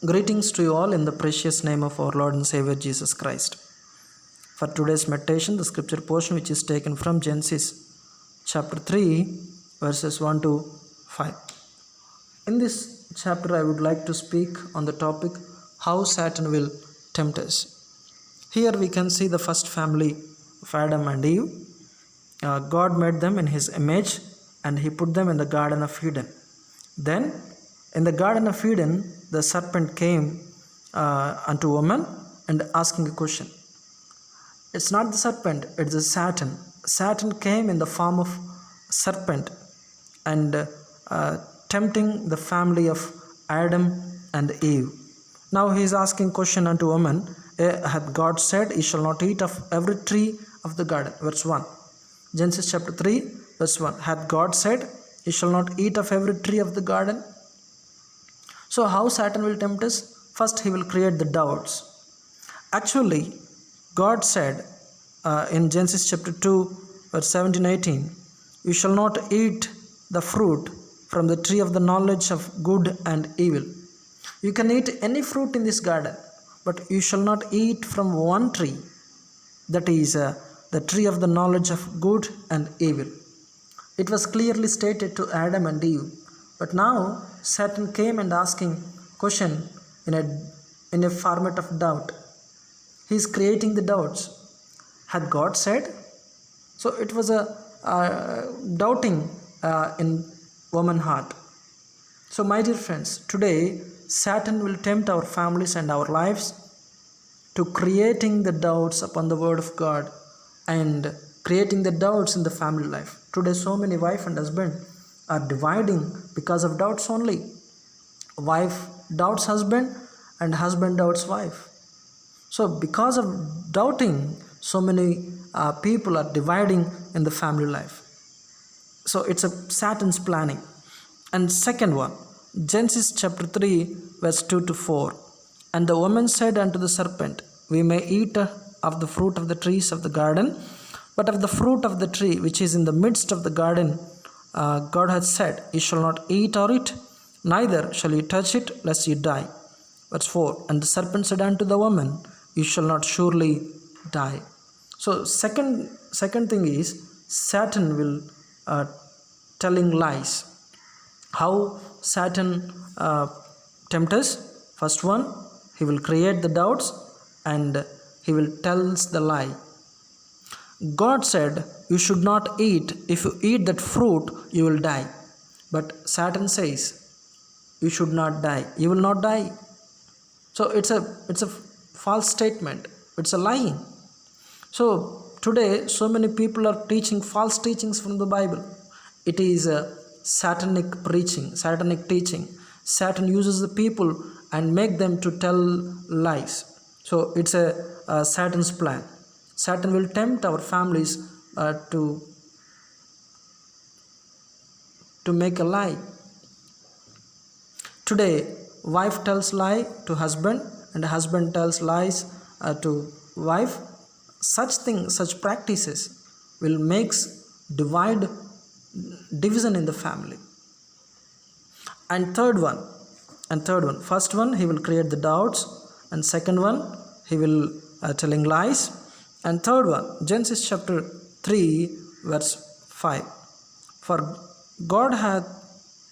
Greetings to you all in the precious name of our Lord and Savior Jesus Christ. For today's meditation, the scripture portion which is taken from Genesis chapter 3, verses 1 to 5. In this chapter, I would like to speak on the topic how Satan will tempt us. Here we can see the first family of Adam and Eve. God made them in His image and He put them in the Garden of Eden. Then, in the Garden of Eden, the serpent came unto woman and asking a question. It's not the serpent, it's the Satan. Satan came in the form of serpent and tempting the family of Adam and Eve. Now he is asking question unto woman, hath God said, ye shall not eat of every tree of the garden? Verse 1. Genesis chapter 3, verse 1. Hath God said, ye shall not eat of every tree of the garden? So how Satan will tempt us? First, he will create the doubts. Actually, God said in Genesis chapter 2, verse 17-18, you shall not eat the fruit from the tree of the knowledge of good and evil. You can eat any fruit in this garden, but you shall not eat from one tree, that is the tree of the knowledge of good and evil. It was clearly stated to Adam and Eve. But now Satan came and asking question in a format of doubt. He is creating the doubts. Had God said? So it was a doubting in woman's heart. So my dear friends, today Satan will tempt our families and our lives to creating the doubts upon the word of God and creating the doubts in the family life. Today so many wife and husband are dividing because of doubts only. Wife doubts husband and husband doubts wife. So because of doubting, so many people are dividing in the family life. So it's a Satan's planning. And second one, Genesis chapter 3, verse 2 to 4. And the woman said unto the serpent, we may eat of the fruit of the trees of the garden, but of the fruit of the tree which is in the midst of the garden, God hath said, ye shall not eat of it, neither shall ye touch it, lest ye die. Verse 4. And the serpent said unto the woman, you shall not surely die. So second thing is, Satan will telling lies. How Satan tempt us? First one, he will create the doubts and he will tells the lie. God said, you should not eat. If you eat that fruit, you will die. But Satan says, you should not die. You will not die. So it's a false statement. It's a lying. So today, so many people are teaching false teachings from the Bible. It is a satanic preaching, satanic teaching. Satan uses the people and make them to tell lies. So it's a Satan's plan. Satan will tempt our families to make a lie. Today, wife tells lie to husband and husband tells lies to wife. Such practices will make division in the family. And third one, first one, he will create the doubts, and second one, he will telling lies. And third one, Genesis chapter 3, verse 5. For God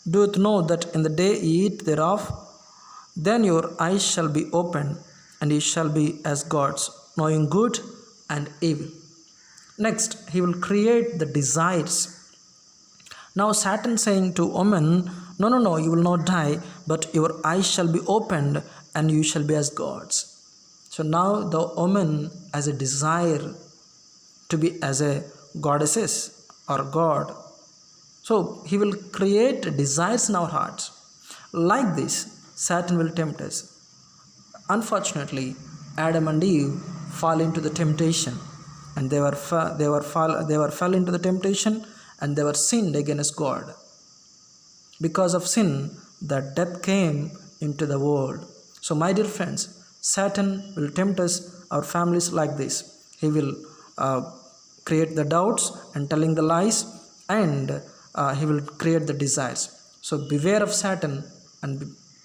doeth know that in the day ye eat thereof, then your eyes shall be opened, and ye shall be as gods, knowing good and evil. Next, he will create the desires. Now Satan saying to woman, no, you will not die, but your eyes shall be opened, and you shall be as gods. So now the woman has a desire to be as a goddesses or God. So he will create desires in our hearts. Like this, Satan will tempt us. Unfortunately, Adam and Eve fall into the temptation, and they fell into the temptation, and they were sinned against God. Because of sin, the death came into the world. So my dear friends, Satan will tempt us, our families like this. He will create the doubts and telling the lies, and he will create the desires. So beware of Satan and